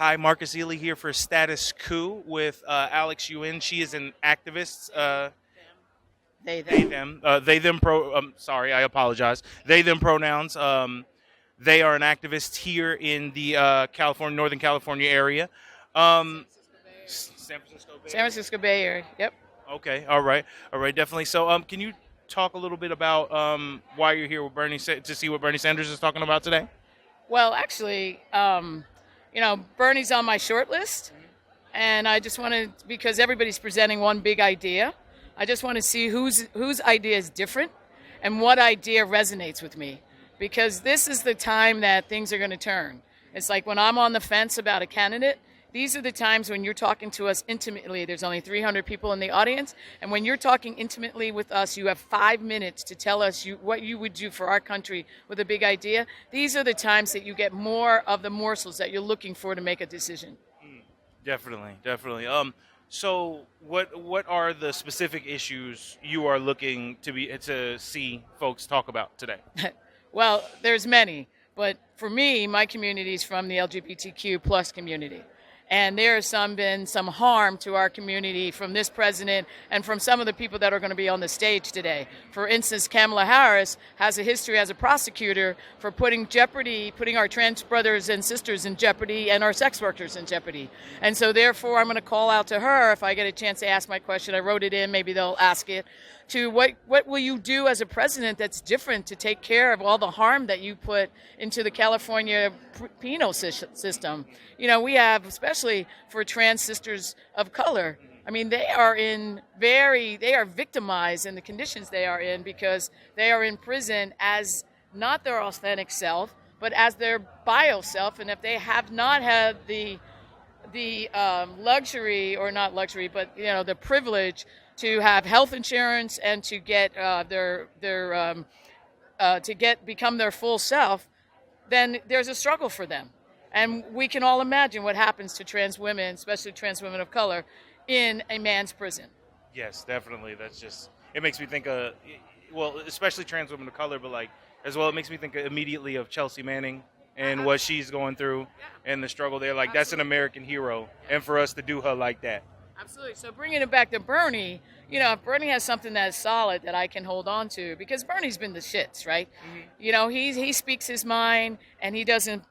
Hi, Marcus Ely here for Status Coup with Alex Yuen. She is an activist. They, them. They, them, sorry, I apologize. They, them pronouns. They are an activist here in the Northern California area. San Francisco Bay. San Francisco Bay Area. Yep. Okay, all right, definitely. So, can you talk a little bit about why you're here with to see what Bernie Sanders is talking about today? Well, actually, Bernie's on my short list, and I just wanted, because everybody's presenting one big idea, I just want to see whose idea is different and what idea resonates with me, because this is the time that things are going to turn. It's like when I'm on the fence about a candidate, these are the times when you're talking to us intimately. There's only 300 people in the audience. And when you're talking intimately with us, you have 5 minutes to tell us what you would do for our country with a big idea. These are the times that you get more of the morsels that you're looking for to make a decision. Definitely. So what are the specific issues you are looking to see folks talk about today? Well, there's many. But for me, my community is from the LGBTQ plus community. And there has been some harm to our community from this president and from some of the people that are going to be on the stage today. For instance, Kamala Harris has a history as a prosecutor for putting our trans brothers and sisters in jeopardy and our sex workers in jeopardy. And so therefore, I'm going to call out to her if I get a chance to ask my question. I wrote it in, maybe they'll ask it, to what will you do as a president that's different to take care of all the harm that you put into the California penal system. You know, we have, especially for trans sisters of color, I mean, they are victimized in the conditions they are in because they are in prison as not their authentic self, but as their bio self. And if they have not had the luxury, or not luxury, but, the privilege to have health insurance and to get become their full self, then there's a struggle for them. And we can all imagine what happens to trans women, especially trans women of color, in a man's prison. Yes, definitely. It makes me think especially trans women of color, but it makes me think immediately of Chelsea Manning and what she's going through and the struggle there. Like, that's an American hero. And for us to do her like that. Absolutely. So bringing it back to Bernie, if Bernie has something that is solid that I can hold on to, because Bernie's been the shits, right? Mm-hmm. He speaks his mind and he doesn't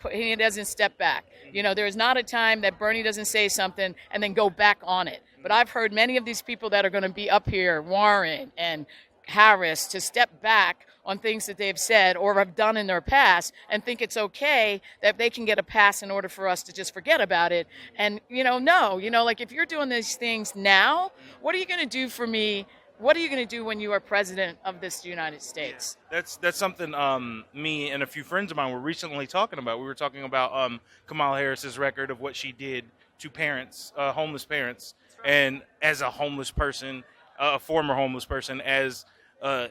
step back. Mm-hmm. There is not a time that Bernie doesn't say something and then go back on it. Mm-hmm. But I've heard many of these people that are going to be up here, Warren and Harris, to step back on things that they've said or have done in their past and think it's okay that they can get a pass in order for us to just forget about it. And, if you're doing these things now, what are you going to do for me? What are you going to do when you are president of this United States? Yeah, that's something me and a few friends of mine were recently talking about. We were talking about Kamala Harris's record of what she did to parents, homeless parents, right. And as a homeless person, a former homeless person, as a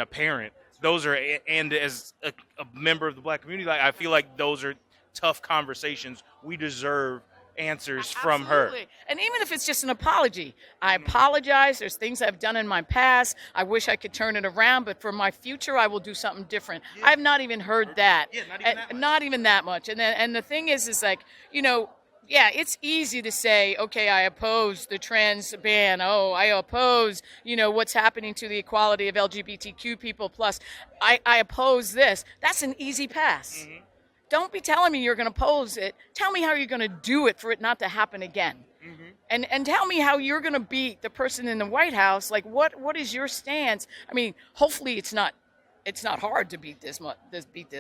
parent. Those are, and as a member of the Black community, I feel like those are tough conversations. We deserve answers from her. And even if it's just an apology, I apologize. There's things I've done in my past. I wish I could turn it around, but for my future, I will do something different. Yeah. I've not even heard that. Yeah, not even that much. And the thing is yeah, it's easy to say, okay, I oppose the trans ban. Oh, I oppose, what's happening to the equality of LGBTQ people. Plus, I oppose this. That's an easy pass. Mm-hmm. Don't be telling me you're going to oppose it. Tell me how you're going to do it for it not to happen again. Mm-hmm. And tell me how you're going to beat the person in the White House. Like, what is your stance? I mean, hopefully it's not hard to beat this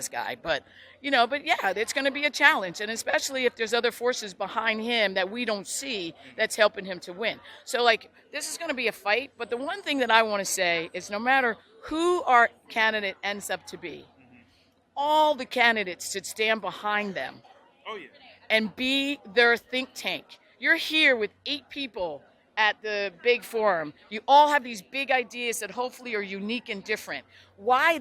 guy, but yeah, it's going to be a challenge, and especially if there's other forces behind him that we don't see that's helping him to win. So this is going to be a fight, but the one thing that I want to say is no matter who our candidate ends up to be, all the candidates should stand behind them. Oh, yeah. And be their think tank. You're here with 8 people at the big forum. You all have these big ideas that hopefully are unique and different. Why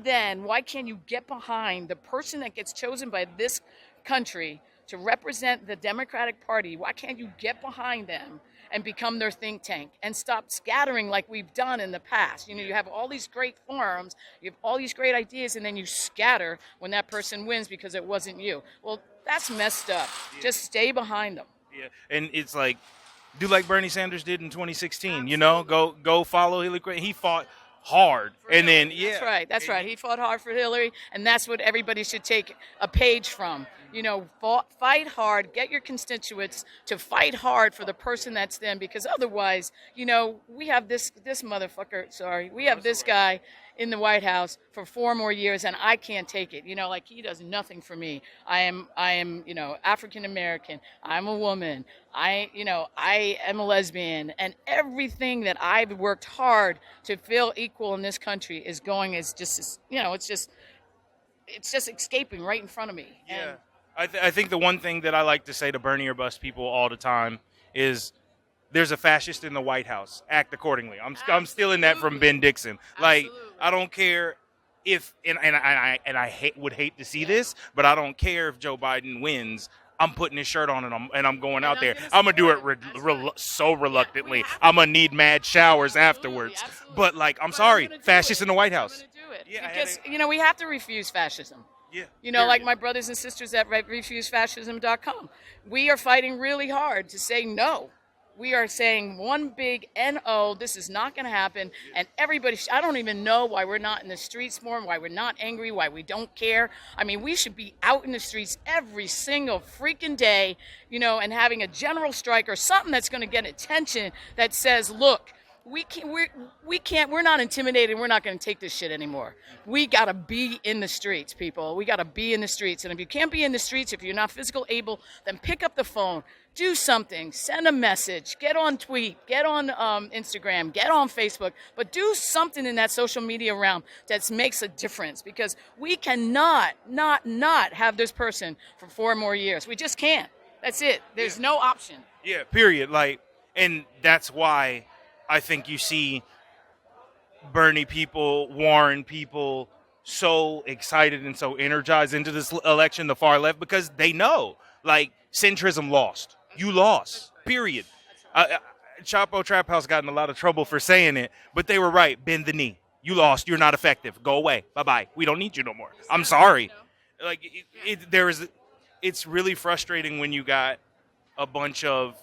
can't you get behind the person that gets chosen by this country to represent the Democratic Party, why can't you get behind them and become their think tank and stop scattering like we've done in the past? You have all these great forums, you have all these great ideas, and then you scatter when that person wins because it wasn't you. Well, that's messed up. Yeah. Just stay behind them. Yeah, and it's like, do like Bernie Sanders did in 2016. Absolutely. Go follow Hillary Clinton. He fought hard, and then that's right. He fought hard for Hillary, and that's what everybody should take a page from. Fight hard. Get your constituents to fight hard for the person that's them, because otherwise, we have this motherfucker. Sorry, we have this guy in the White House for 4 more years, and I can't take it. He does nothing for me. I am African American. I'm a woman. I am a lesbian, and everything that I've worked hard to feel equal in this country is just it's just escaping right in front of me. Yeah. I think the one thing that I like to say to Bernie or bust people all the time is, there's a fascist in the White House. Act accordingly. I'm stealing that from Ben Dixon. Like, I don't care if, and I would hate to see this, but I don't care if Joe Biden wins. I'm putting his shirt on and I'm going out there. I'm gonna do it so reluctantly. I'm gonna need mad showers afterwards. But I'm sorry, fascists in the White House. Because we have to refuse fascism. Yeah. Like my brothers and sisters at refusefascism.com. We are fighting really hard to say no. We are saying one big NO, this is not going to happen. And everybody, I don't even know why we're not in the streets more, why we're not angry, why we don't care. I mean, we should be out in the streets every single freaking day, and having a general strike or something that's going to get attention that says, look, we're not intimidated. We're not going to take this shit anymore. We got to be in the streets, people. We got to be in the streets. And if you can't be in the streets, if you're not physically able, then pick up the phone, do something, send a message, get on tweet, get on Instagram, get on Facebook, but do something in that social media realm that makes a difference, because we cannot not have this person for 4 more years. We just can't. That's it. There's no option. Yeah, period. And that's why I think you see Bernie people, Warren people so excited and so energized into this election, the far left, because they know, centrism lost. You lost, period. Chapo Trap House got in a lot of trouble for saying it, but they were right. Bend the knee. You lost. You're not effective. Go away. Bye-bye. We don't need you no more. I'm sorry. It's really frustrating when you got a bunch of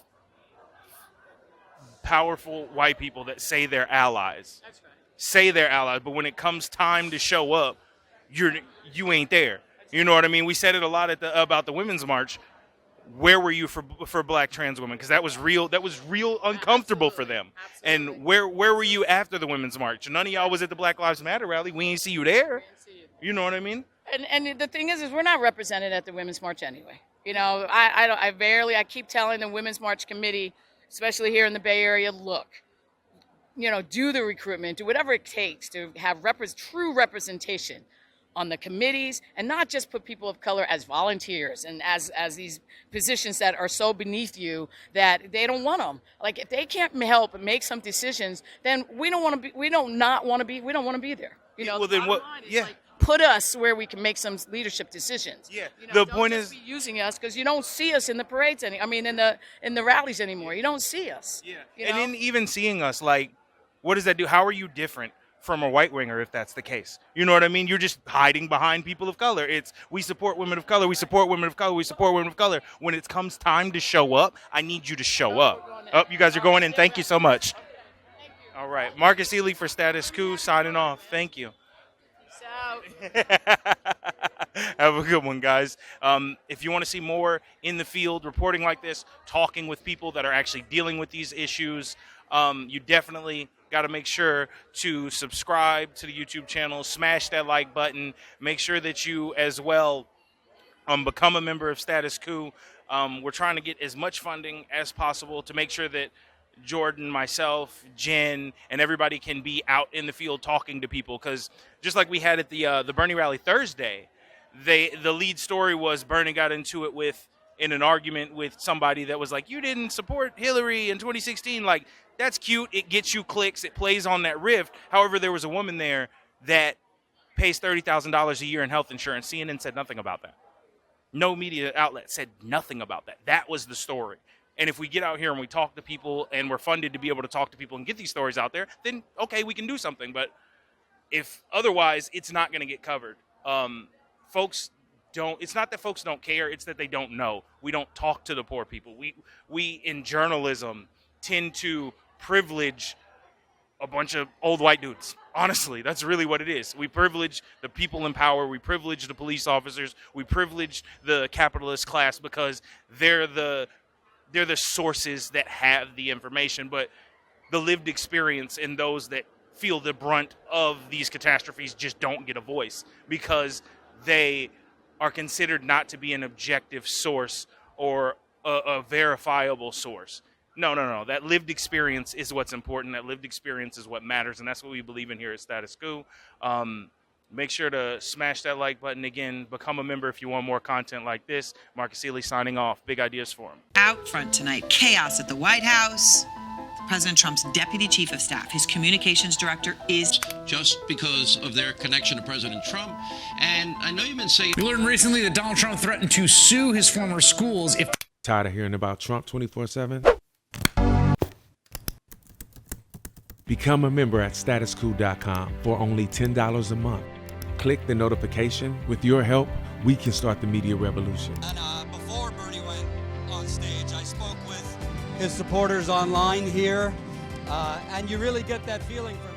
powerful white people that say they're allies. That's right. Say they're allies, but when it comes time to show up, you ain't there. You know what I mean? We said it a lot about the Women's March. Where were you for black trans women? Because that was real uncomfortable for them. Absolutely. And where were you after the Women's March? None of y'all was at the Black Lives Matter rally. We ain't see you there. You know what I mean? And the thing is we're not represented at the Women's March anyway. I keep telling the Women's March committee, especially here in the Bay Area, look, do the recruitment, do whatever it takes to have true representation on the committees, and not just put people of color as volunteers and as these positions that are so beneath you that they don't want them. If they can't help and make some decisions, then we don't want to be there. Well, then what? Yeah. Put us where we can make some leadership decisions. Yeah. The point is, be using us, because you don't see us in the parades in the rallies anymore. You don't see us. Yeah. And then even seeing us, what does that do? How are you different from a white winger if that's the case? You know what I mean? You're just hiding behind people of color. It's, we support women of color, we support women of color, we support women of color. When it comes time to show up, I need you to show up. Oh, you guys are going in. Thank you so much. All right. Marcus Ely for Status Quo signing off. Thank you. Have a good one, guys. If you want to see more in the field reporting like this, talking with people that are actually dealing with these issues, you definitely got to make sure to subscribe to the YouTube channel, smash that like button, make sure that you as well become a member of Status Quo. We're trying to get as much funding as possible to make sure that Jordan, myself, Jen, and everybody can be out in the field talking to people, because just like we had at the Bernie rally Thursday, the lead story was Bernie got into it in an argument with somebody that was like, you didn't support Hillary in 2016. That's cute. It gets you clicks. It plays on that rift. However, there was a woman there that pays $30,000 a year in health insurance. CNN said nothing about that. No media outlet said nothing about that. That was the story. And if we get out here and we talk to people and we're funded to be able to talk to people and get these stories out there, then okay, we can do something. But if otherwise, it's not going to get covered. Folks don't. It's not that folks don't care. It's that they don't know. We don't talk to the poor people. We in journalism tend to privilege a bunch of old white dudes. Honestly, that's really what it is. We privilege the people in power. We privilege the police officers. We privilege the capitalist class because they're the sources that have the information. But the lived experience and those that feel the brunt of these catastrophes just don't get a voice because they are considered not to be an objective source or a verifiable source. No. That lived experience is what's important. That lived experience is what matters, and that's what we believe in here at Status Quo. Make sure to smash that like button. Again, become a member if you want more content like this. Marcus Seeley signing off. Big Ideas Forum. Out front tonight, chaos at the White House. President Trump's deputy chief of staff, his communications director, is just because of their connection to President Trump. And I know you've been saying... We learned recently that Donald Trump threatened to sue his former schools if... Tired of hearing about Trump 24/7? Become a member at statusquo.com for only $10 a month. Click the notification. With your help, we can start the media revolution. And before Bernie went on stage, I spoke with his supporters online here, and you really get that feeling from